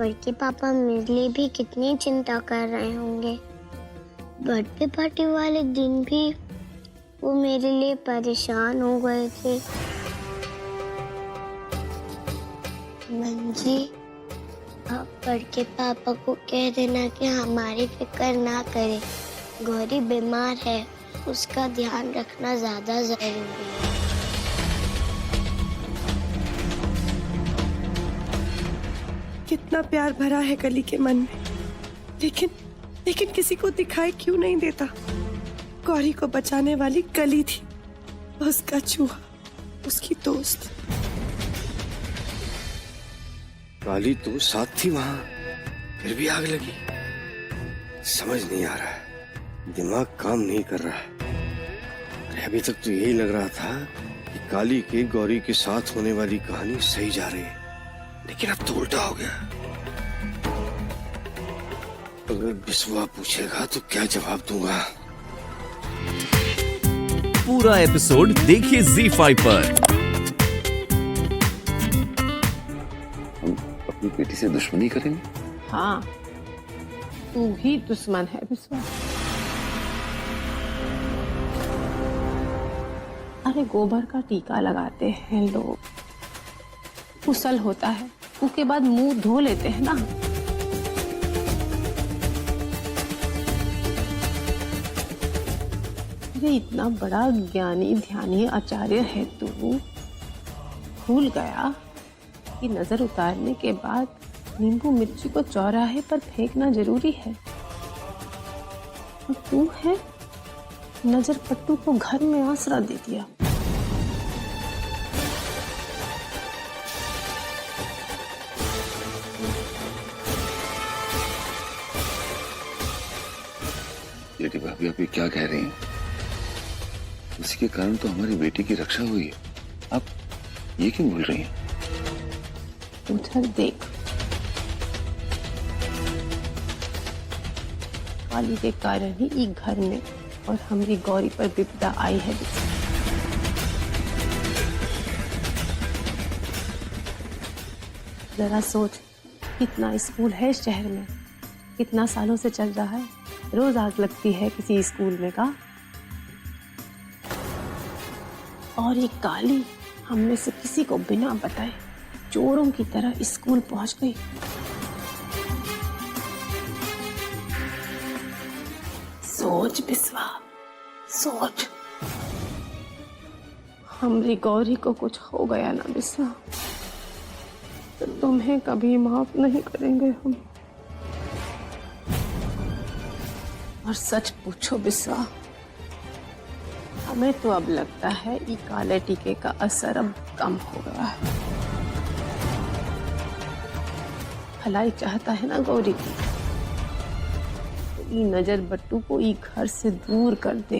बड़के पापा मेरे लिए भी कितनी चिंता कर रहे होंगे। बर्थडे पार्टी वाले दिन भी वो मेरे लिए परेशान हो गए थे। मंजी, आप बड़के पापा को कह देना कि हमारी फिक्र ना करे। गौरी बीमार है, उसका ध्यान रखना ज्यादा जरूरी है। कितना प्यार भरा है कली के मन में, लेकिन किसी को दिखाई क्यों नहीं देता। गौरी को बचाने वाली कली थी, उसका चूहा, उसकी दोस्त। काली तो साथ थी वहां, फिर भी आग लगी। समझ नहीं आ रहा है, दिमाग काम नहीं कर रहा है। अरे अभी तक तो यही लग रहा था कि काली के गौरी के साथ होने वाली कहानी सही जा रही है, लेकिन अब तो उल्टा हो गया। अगर बिस्वा पूछेगा तो क्या जवाब दूंगा। पूरा एपिसोड देखिए ZEE5 पर। हम अपनी बेटी से दुश्मनी करेंगे? हाँ, तू ही दुश्मन है बिस्वा। अरे गोबर का टीका लगाते हैं लोग, कुशल होता है, उसके बाद मुंह धो लेते हैं ना। अरे इतना बड़ा ज्ञानी ध्यानी आचार्य है तू, भूल गया कि नजर उतारने के बाद नींबू मिर्ची को चौराहे पर फेंकना जरूरी है। और तू है नजर पट्टू को घर में आसरा दे दिया। लेडी भाभी आप ये क्या कह रही हैं? उसी के कारण तो हमारी बेटी की रक्षा हुई है, आप ये क्यों बोल रही हैं? उधर देख, काली के कारण ही ई घर में और हमारी गौरी पर विपदा आई है। जरा सोच, कितना स्कूल है इस शहर में, कितना सालों से चल रहा है, रोज आग लगती है किसी स्कूल में का। और ये काली हम में से किसी को बिना बताए चोरों की तरह स्कूल पहुंच गई। सोच बिस्वा, सोच, हमारी गौरी को कुछ हो गया ना बिस्वा, तो तुम्हें कभी माफ नहीं करेंगे हम। और सच पूछो बिस्वा, हमें तो अब लगता है ये काले टीके का असर अब कम हो गया है। भलाई चाहता है ना गौरी की, ये नजर बट्टू को ये घर से दूर कर दे।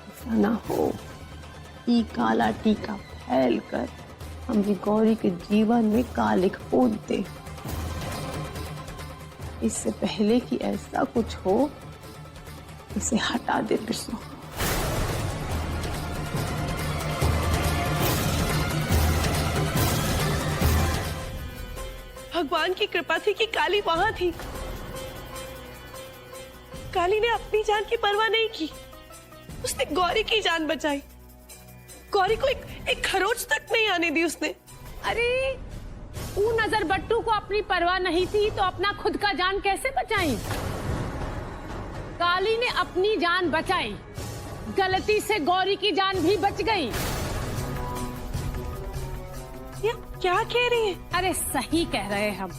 ऐसा ना हो ये काला टीका फैल कर हमारी गौरी के जीवन में कालिक पोत दे। इससे पहले कि ऐसा कुछ हो, इसे हटा दे बिस्वा। भगवान की कृपा थी कि काली वहां थी। काली ने अपनी जान की परवाह नहीं की, उसने गौरी की जान बचाई। गौरी को एक खरोच तक नहीं आने दी उसने। अरे वो नजर बट्टू को अपनी परवाह नहीं थी तो अपना खुद का जान कैसे बचाई? काली ने अपनी जान बचाई, गलती से गौरी की जान भी बच गई। ये क्या कह रही है? अरे सही कह रहे हम,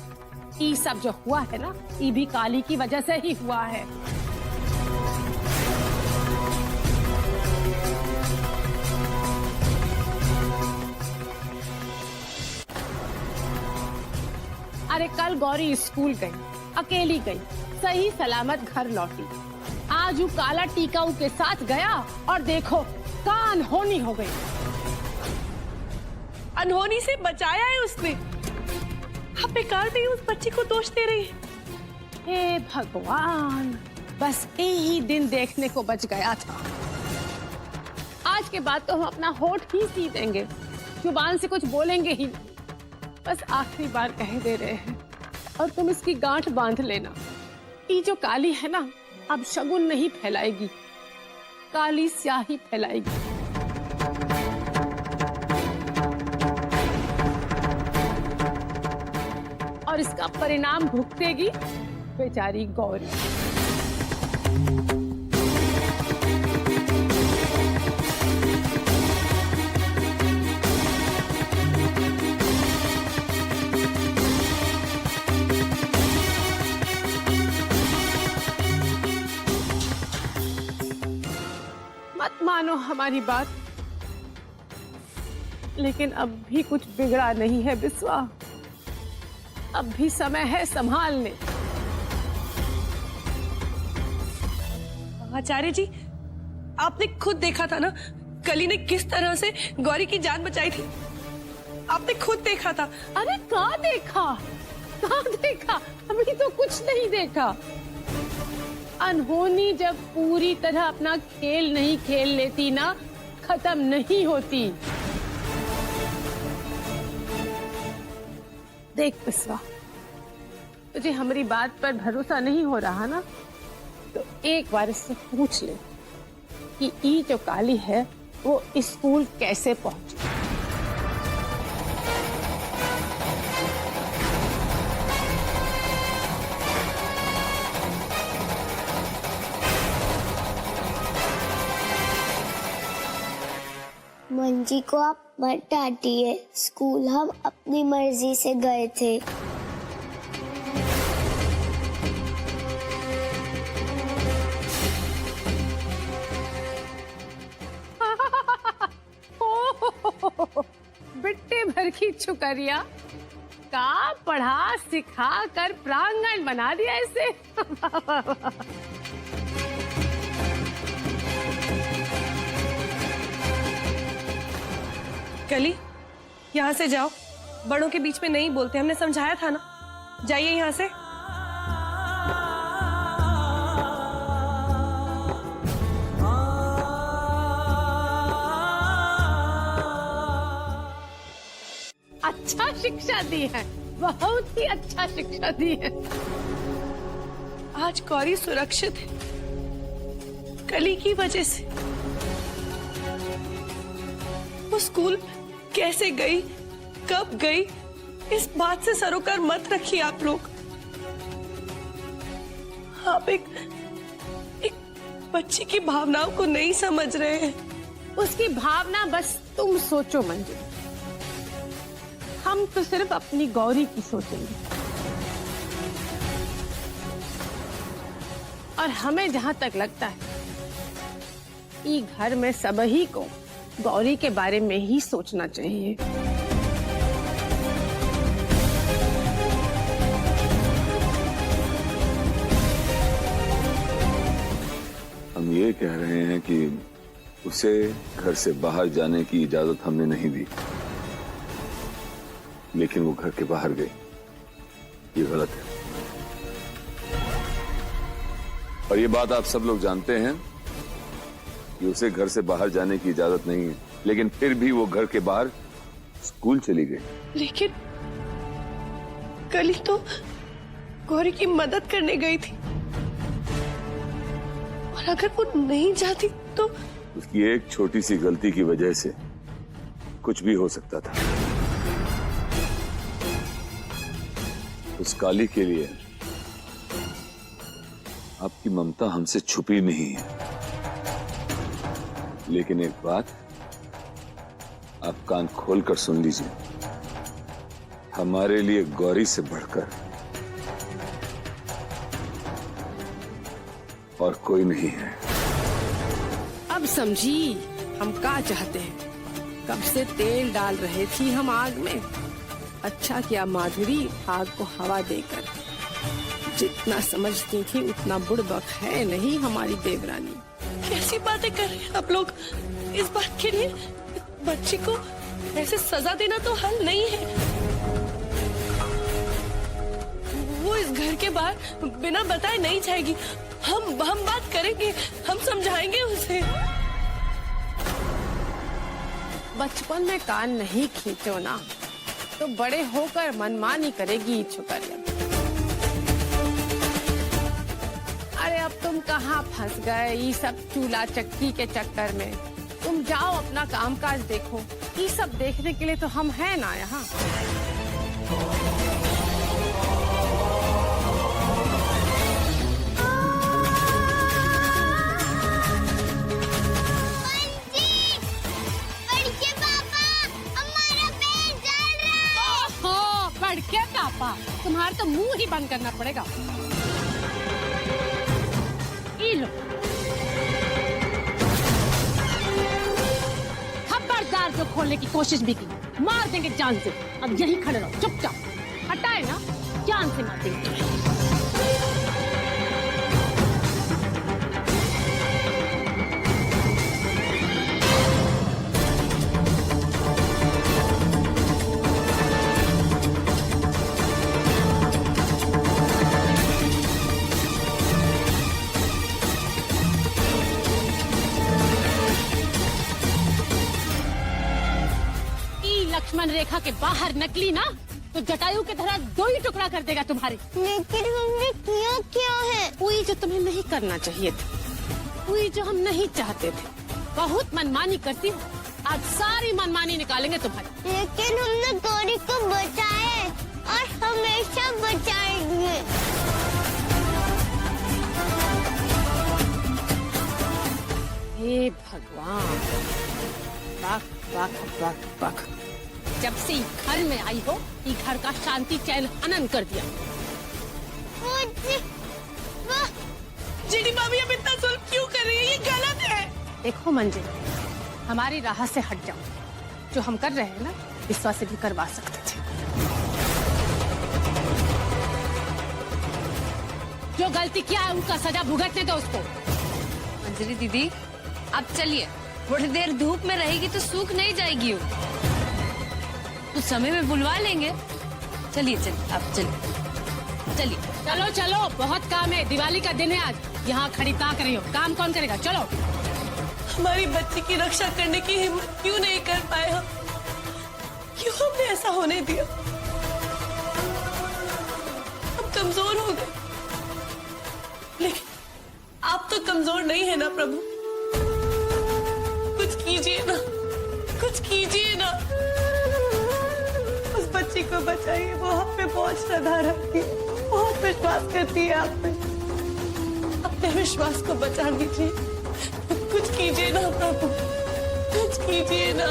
ये सब जो हुआ है ना, ये भी काली की वजह से ही हुआ है। अरे कल गौरी स्कूल गई, अकेली गई, सही सलामत घर लौटी। आज वो काला टीका के साथ गया और देखो कान होनी हो गई। अनहोनी से बचाया है उसने। आप बेकार नहीं उस बच्ची को दोष दे रही है। हे भगवान, बस यही दिन देखने को बच गया था। आज के बाद तो हम अपना होठ ही सी देंगे, जुबान से कुछ बोलेंगे ही नहीं। बस आखिरी बार कह दे रहे हैं और तुम इसकी गांठ बांध लेना। ये जो काली है ना, अब शगुन नहीं फैलाएगी, काली स्याही फैलाएगी। और इसका परिणाम भुगतेगी बेचारी गौरी। मत मानो हमारी बात, लेकिन अब भी कुछ बिगड़ा नहीं है बिस्वा। अब भी समय है संभाल ले। आचार्य जी, आपने खुद देखा था ना कली ने किस तरह से गौरी की जान बचाई थी। आपने खुद देखा था। अरे कहाँ देखा, अभी तो कुछ नहीं देखा। अनहोनी जब पूरी तरह अपना खेल नहीं खेल लेती ना, खत्म नहीं होती। देख बिस्वा, तुझे हमारी बात पर भरोसा नहीं हो रहा ना, तो एक बार इससे पूछ ले कि ये जो काली है वो स्कूल कैसे पहुंची। मंजी को आप मत डांटिए, स्कूल हम अपनी मर्जी से गए थे। बिट्टे भर की छुकरिया का पढ़ा सिखा कर प्रांगण बना दिया इसे। कली, यहाँ से जाओ, बड़ों के बीच में नहीं बोलते, हमने समझाया था ना। जाइए यहाँ से। अच्छा शिक्षा दी है, बहुत ही अच्छा शिक्षा दी है। आज गौरी सुरक्षित है कली की वजह से। वो स्कूल कैसे गई, कब गई, इस बात से सरोकार मत रखिए आप लोग। आप एक बच्ची की भावनाओं को नहीं समझ रहे हैं। उसकी भावना बस तुम सोचो मंजू, हम तो सिर्फ अपनी गौरी की सोचेंगे। और हमें जहां तक लगता है कि घर में सबही को गौरी के बारे में ही सोचना चाहिए। हम ये कह रहे हैं कि उसे घर से बाहर जाने की इजाजत हमने नहीं दी, लेकिन वो घर के बाहर गई। ये गलत है और ये बात आप सब लोग जानते हैं कि उसे घर से बाहर जाने की इजाजत नहीं है, लेकिन फिर भी वो घर के बाहर स्कूल चली गई। लेकिन कली तो गौरी की मदद करने गई थी, और अगर वो नहीं जाती तो उसकी एक छोटी सी गलती की वजह से कुछ भी हो सकता था। उस काली के लिए आपकी ममता हमसे छुपी नहीं है, लेकिन एक बात आप कान खोलकर सुन लीजिए, हमारे लिए गौरी से बढ़कर और कोई नहीं है। अब समझी हम क्या चाहते हैं। कब से तेल डाल रहे थी हम आग में। अच्छा किया माधुरी आग को हवा देकर। जितना समझती थी उतना बुड़बक है नहीं हमारी देवरानी। कैसी बातें कर रहे हैं आप लोग। इस बात के लिए बच्ची को ऐसे सजा देना तो हल नहीं है। वो इस घर के बाहर बिना बताए नहीं जाएगी। हम बात करेंगे, हम समझाएंगे उसे। बचपन में कान नहीं खींचो ना तो बड़े होकर मनमानी करेगी छुकरिया। अरे अब तुम कहाँ फंस गए ये सब चूल्हा चक्की के चक्कर में। तुम जाओ अपना कामकाज देखो, ये सब देखने के लिए तो हम हैं ना यहाँ। बढ़के पापा, तुम्हारा तो मुंह ही बंद करना पड़ेगा। ये लो, खबरदार जो खोलने की कोशिश भी की मार देंगे जान से। अब यही खड़े रहो चुपचाप, हटाए ना जान से मार देंगे। लक्ष्मण रेखा के बाहर निकली ना तो जटायु की तरह दो ही टुकड़ा कर देगा तुम्हारे। लेकिन हमने किया क्या है? वही जो तुम्हें नहीं करना चाहिए था, वही जो हम नहीं चाहते थे। बहुत मनमानी करती हो, आज सारी मनमानी निकालेंगे तुम्हारी। लेकिन हमने गौरी को बचाया और हमेशा बचाएंगे। हे भगवान, बक बक बक बक। जब से घर में आई हो, ये घर का शांति चैन हनन कर दिया। जीडी भाभी अब इतना जुल्म क्यों कर रही है? ये गलत है। देखो मंजिल, हमारी राह से हट जाओ। जो हम कर रहे हैं ना, विश्वास से भी करवा सकते थे। जो गलती किया है उनका सजा भुगतने दो उसको। अंजलि दीदी अब चलिए, थोड़ी देर धूप में रहेगी तो सूख नहीं जाएगी वो। तो समय में बुलवा लेंगे। चलिए चलिए आप चलिए चलिए। चलो चलो, बहुत काम है। दिवाली का दिन है आज। यहाँ खड़ी ताक रही हो, काम कौन करेगा? चलो। हमारी बच्ची की रक्षा करने की हिम्मत क्यों नहीं कर पाए हम? क्यों हमने ऐसा होने दिया? हम कमजोर हो गए, लेकिन आप तो कमजोर नहीं है ना प्रभु। कुछ कीजिए ना, कुछ कीजिए ना। उस बच्ची को बचाइए, वो हम पे बहुत श्रद्धा रखती है, बहुत विश्वास करती है आप पे। अपने विश्वास को बचा लीजिए। कुछ कीजिए ना प्रभु, कुछ कीजिए ना।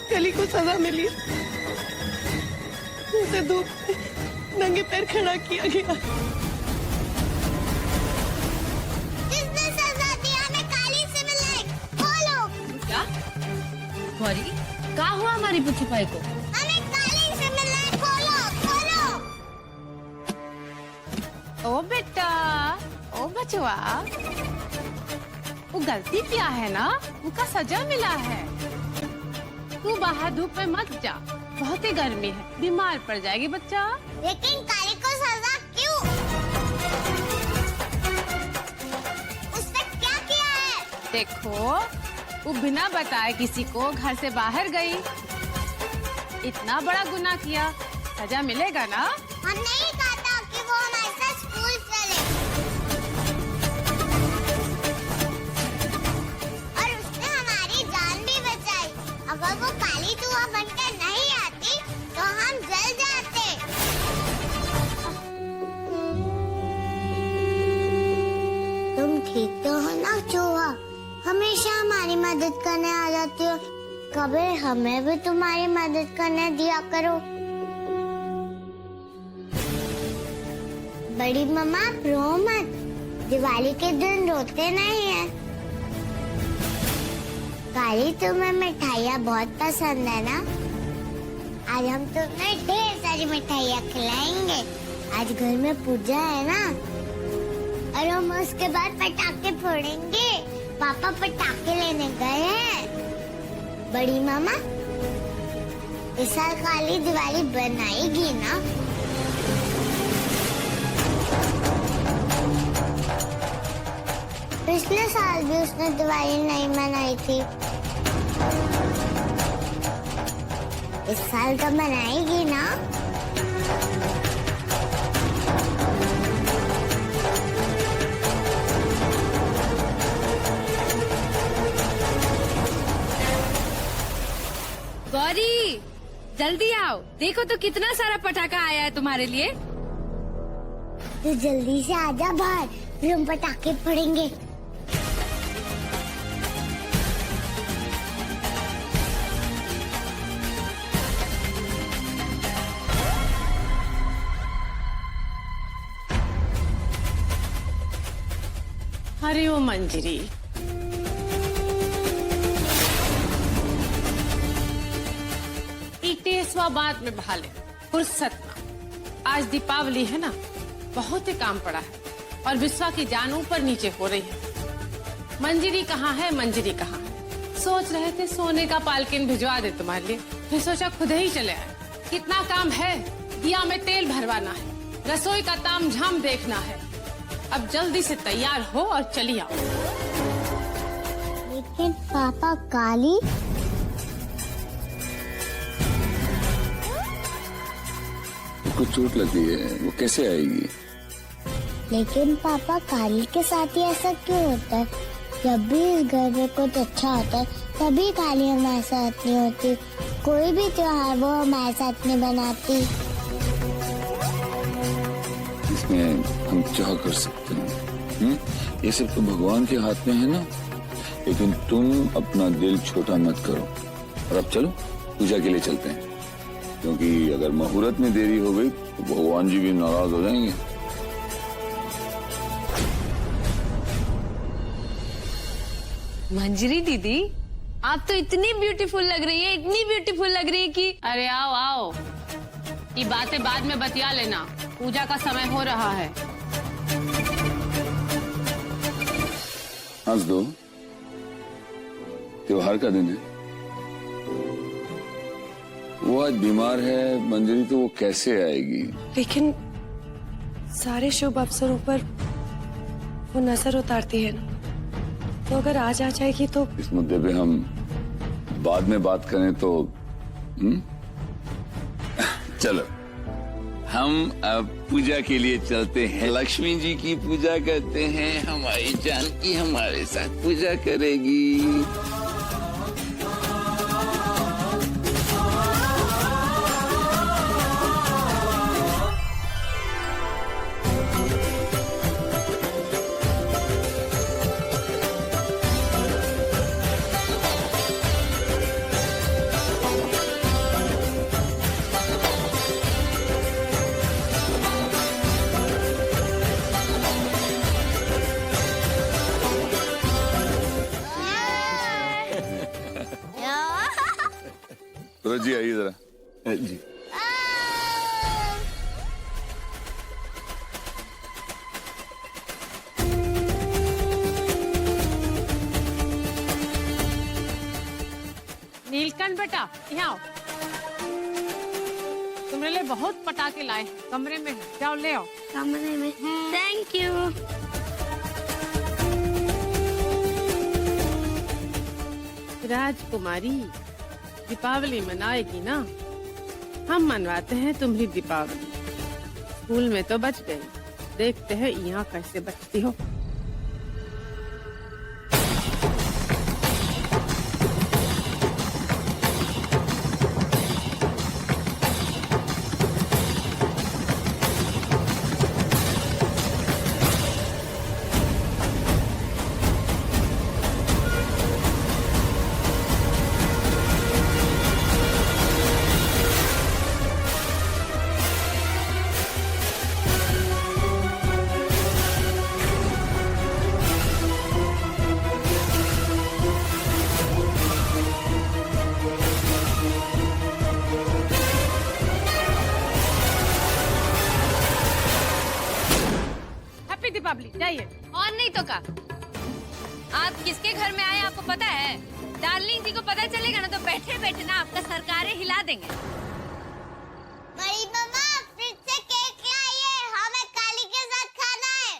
कली को सजा मिली, उसे धूप में नंगे पैर खड़ा किया गया। किसने सजा दी? हमें काली से मिले। खोलो। क्या गौरी, क्या हुआ हमारी पुच्छी पाई को? हमें काली से मिले। खोलो खोलो। ओ बेटा, ओ बचवा, वो गलती किया है ना, उनका सजा मिला है। तू बाहर धूप में मत जा, बहुत ही गर्मी है, बीमार पड़ जाएगी बच्चा। लेकिन काली को सजा क्यों? उसने क्या किया है? देखो, वो बिना बताए किसी को घर से बाहर गई, इतना बड़ा गुनाह किया, सजा मिलेगा ना। हम नहीं चाहता कि वो हमारे साथ स्कूल चले। और उसने हमारी जान भी बचाई। अगर वो काली चूहा बनकर नहीं आती तो हम जल जाते। तुम ठीक तो हो ना चूहा? हमेशा हमारी मदद करने आ जाती हो, कभी हमें भी तुम्हारी मदद करने दिया करो। बड़ी मम्मा आप रो मत, दिवाली के दिन रोते नहीं है। काली तुम्हें मिठाइयाँ बहुत पसंद है ना? आज हम तुम्हें ढेर सारी मिठाइयाँ खिलाएंगे। आज घर में पूजा है ना, और हम उसके बाद पटाखे फोड़ेंगे। पापा पटाखे लेने गए हैं। बड़ी मामा, इस साल काली दिवाली बनाएगी ना? पिछले साल भी उसने दिवाली नहीं मनाई थी। इस साल तो मनाएगी ना? गौरी, जल्दी आओ, देखो तो कितना सारा पटाखा आया है तुम्हारे लिए। तो जल्दी से आजा बाहर, फिर हम पटाखे फोड़ेंगे। अरे ओ मंजरी, टेसवा बाद में भाले फुर्सत ना। आज दीपावली है ना, बहुत ही काम पड़ा है और विश्वा की जान ऊपर नीचे हो रही है। मंजरी कहाँ है, मंजरी कहाँ है? सोच रहे थे सोने का पालकिन भिजवा दे तुम्हारे लिए, फिर सोचा खुद ही चले आए। कितना काम है, दिया में तेल भरवाना है, रसोई का तामझाम देखना है। अब जल्दी से तैयार हो और चली आओ। लेकिन पापा, काली कुछ चोट लगी है, वो कैसे आएगी? लेकिन पापा, काली के साथ ही ऐसा क्यों होता है? जब भी इस घर में कुछ अच्छा होता है तभी काली हमारे साथ नहीं होती। कोई भी त्योहार वो हमारे साथ नहीं बनाती। इसमें हम क्या कर सकते हैं? ये सब तो भगवान के हाथ में है ना। लेकिन तुम अपना दिल छोटा मत करो और अब चलो पूजा के लिए चलते हैं, क्योंकि अगर मुहूर्त में देरी हो गई तो भगवान जी भी नाराज हो जाएंगे। मंजरी दीदी, आप तो इतनी ब्यूटीफुल लग रही है, इतनी ब्यूटीफुल लग रही है कि अरे आओ आओ, ये बातें बाद में बतिया लेना, पूजा का समय हो रहा है। हंस दो, त्योहार का दिन है। वो आज बीमार है मंजरी, तो वो कैसे आएगी? लेकिन सारे शुभ अवसरों पर वो नजर उतारती है ना, तो अगर आज आ जाएगी तो। इस मुद्दे पे हम बाद में बात करें तो चलो हम अब पूजा के लिए चलते हैं। लक्ष्मी जी की पूजा करते हैं, हमारी जानकी हमारे साथ पूजा करेगी। सूरज जी आइए जरा। जी नीलकंठ बेटा, यहाँ आओ। तुम्हारे लिए बहुत पटाखे लाए, कमरे में जाओ ले आओ। कमरे में। Thank you. राजकुमारी, दीपावली मनाएगी ना? हम मनवाते हैं तुम्हारी दीपावली। स्कूल में तो बच गई, देखते हैं यहाँ कैसे बचती हो। जाइए। और नहीं तो का, आप किसके घर में आए आपको पता है? डार्लिंग जी को पता चलेगा ना तो बैठे बैठे ना आपका सरकारें हिला देंगे। बड़ी मम्मा फ्रिज से केक लाइए, हमें काली के साथ खाना है।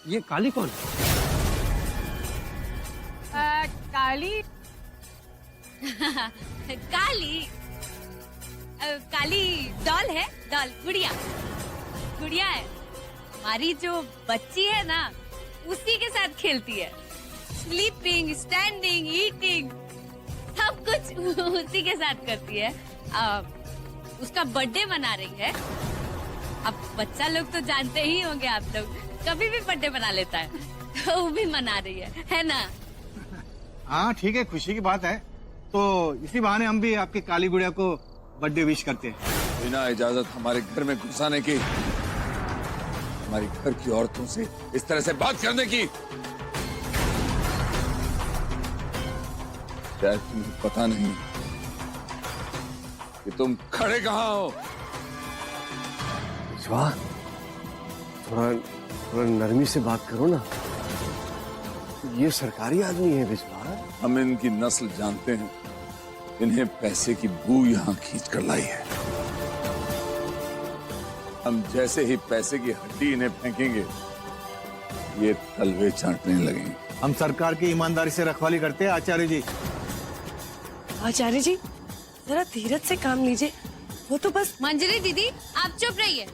ये काली कौन? काली काली काली डॉल है, डॉल गुड़िया, गुड़िया है हमारी। जो बच्ची है ना उसी के साथ खेलती है, स्लीपिंग, स्टैंडिंग, ईटिंग सब कुछ उसी के साथ करती है। उसका बर्थडे मना रही है। अब बच्चा लोग तो जानते ही होंगे आप लोग, कभी भी बर्थडे मना लेता है, तो वो भी मना रही है ना? हाँ ठीक है, खुशी की बात है। तो इसी बहाने हम भी आपकी काली गुड़िया को बर्थडे विश करते हैं। बिना इजाजत हमारे घर में घुसाने की, हमारी घर की औरतों से इस तरह से बात करने की, शायद तुम्हें पता नहीं कि तुम खड़े कहाँ हो। विश्वा, थोड़ा नरमी से बात करो ना, ये सरकारी आदमी है विश्वा। हम इनकी नस्ल जानते हैं, इन्हें पैसे की बू यहाँ खींच कर लाई है। हम जैसे ही पैसे की हड्डी इन्हें फेंकेंगे, ये तलवे चाटने लगेंगे। हम सरकार की ईमानदारी से रखवाली करते हैं आचार्य जी। आचार्य जी जरा धीरज से काम लीजिए, वो तो बस। मंजरी दीदी आप चुप रहिए।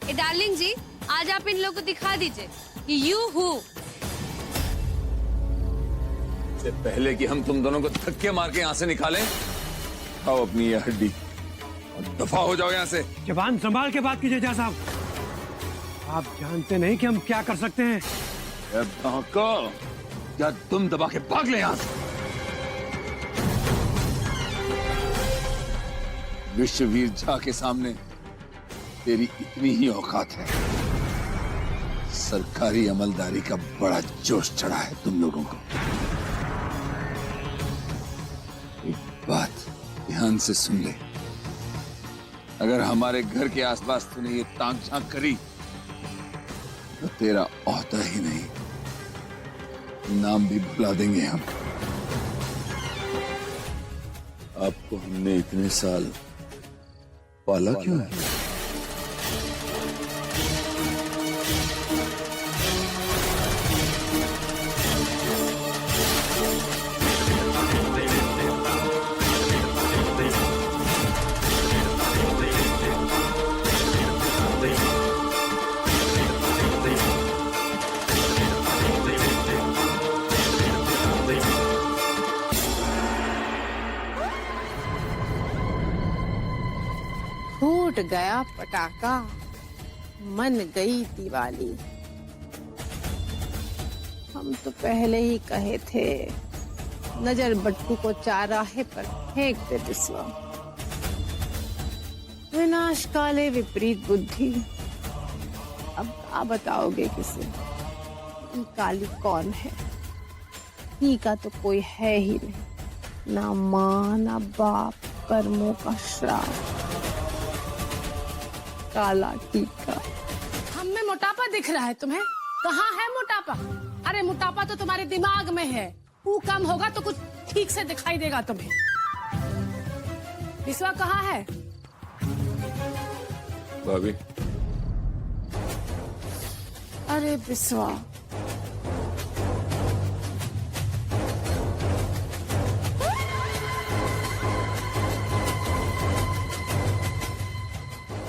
ए डार्लिंग जी, आज आप इन लोगों को दिखा दीजिए कि यू हू। इससे पहले कि हम तुम दोनों को धक्के मार के यहाँ से निकालें, खाओ अपनी ये हड्डी और दफा हो जाओ यहाँ से। जबान संभाल के बात कीजिए जहाँ साहब, आप जानते नहीं कि हम क्या कर सकते हैं। क्या तुम दबा के भाग ले यहाँ से। विश्ववीर झा के सामने तेरी इतनी ही औकात है। सरकारी अमलदारी का बड़ा जोश चढ़ा है तुम लोगों को। एक बात ध्यान से सुन ले, अगर हमारे घर के आसपास तूने ये ताक झांक करी तो तेरा ओहदा ही नहीं, नाम भी भुला देंगे हम। आपको हमने इतने साल पाला क्यों है? फूट गया पटाखा, मन गई दिवाली। हम तो पहले ही कहे थे, नजर बट्टू को चाराहे पर फेंक दे बिस्वा। विनाश काले विपरीत बुद्धि। अब क्या बताओगे किसे? ये काली कौन है? ही का तो कोई है ही नहीं, ना माँ ना बाप, कर्मों का श्राप, काला टीका। हम में मोटापा दिख रहा है तुम्हें? कहाँ है मोटापा? अरे मोटापा तो तुम्हारे दिमाग में है। वो कम होगा तो कुछ ठीक से दिखाई देगा तुम्हें। विश्वा कहाँ है? भाभी, अरे विश्वा,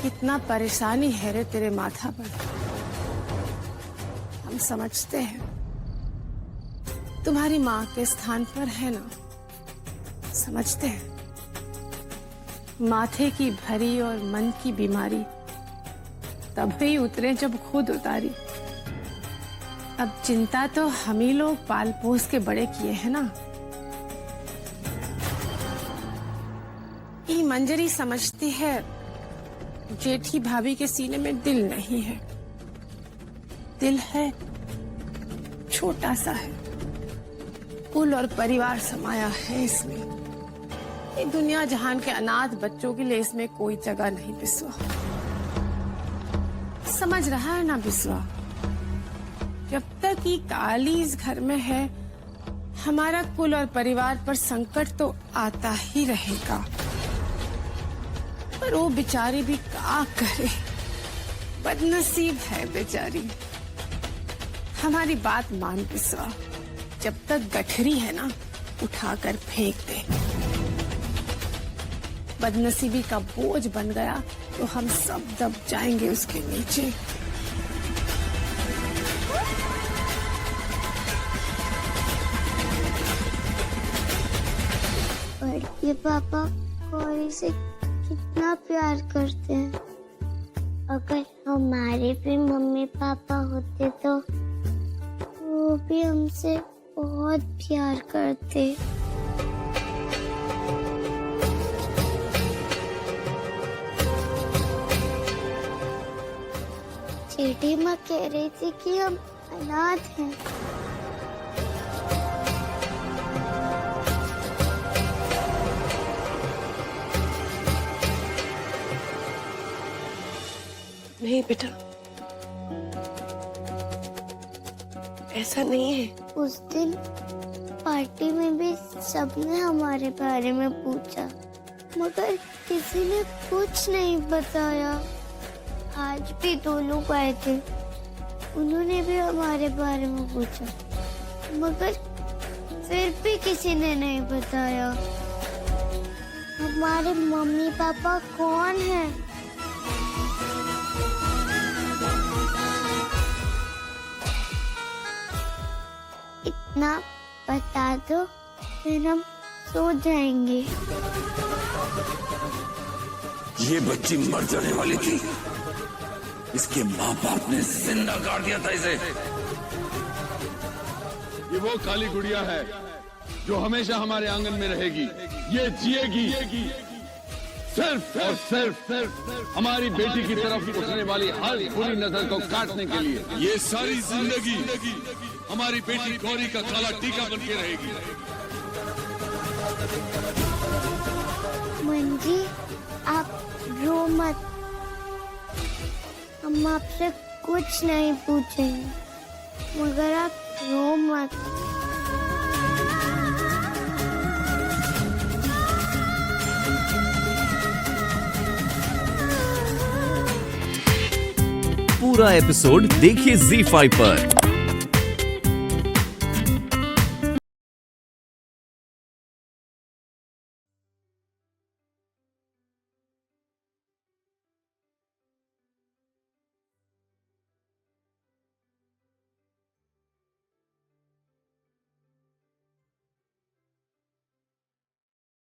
कितना परेशानी है रे तेरे माथा पर। हम समझते हैं तुम्हारी माँ के स्थान पर है ना, समझते हैं। माथे की भरी और मन की बीमारी तभी उतरे जब खुद उतारी। अब चिंता तो हम ही लोग पाल पोस के बड़े किए हैं ना। ये मंजरी समझती है जेठी भाभी के सीने में दिल नहीं है। दिल है, छोटा सा है, कुल और परिवार समाया है इसमें। ये दुनिया जहान के अनाथ बच्चों के लिए इसमें कोई जगह नहीं बिस्वा। समझ रहा है ना बिस्वा? जब तक ये काली इस घर में है, हमारा कुल और परिवार पर संकट तो आता ही रहेगा। पर वो बेचारी भी क्या करे, बदनसीब है बेचारी। हमारी बात मान बिस्वा, जब तक गठरी है ना, उठाकर फेंक दे। बदनसीबी का बोझ बन गया तो हम सब दब जाएंगे उसके नीचे। बड़के पापा गौरी से कितना प्यार करते हैं। अगर हमारे भी मम्मी पापा होते तो वो भी हमसे बहुत प्यार करते। जेठी माँ कह रही थी कि हम अनाथ हैं। नहीं बेटा, ऐसा नहीं है। उस दिन पार्टी में भी सबने हमारे बारे में पूछा, मगर किसी ने कुछ नहीं बताया। आज भी दो लोग आए थे, उन्होंने भी हमारे बारे में पूछा, मगर फिर भी किसी ने नहीं बताया। हमारे मम्मी पापा कौन हैं? इतना बता दो, फिर हम सो जाएंगे। ये बच्ची मर जाने वाली थी, इसके माँ बाप ने जिंदा गाड़ दिया था इसे। ये वो काली गुड़िया है जो हमेशा हमारे आंगन में रहेगी। ये जिएगी सिर्फ और सिर्फ हमारी बेटी की तरफ उठने वाली हर बुरी नजर को काटने के लिए। ये सारी जिंदगी हमारी बेटी गौरी का काला टीका बन के रहेगी। मंजी, आप रो मत, हम आपसे कुछ नहीं पूछेंगे, मगर आप रो मत। पूरा एपिसोड देखिए ZEE5 पर।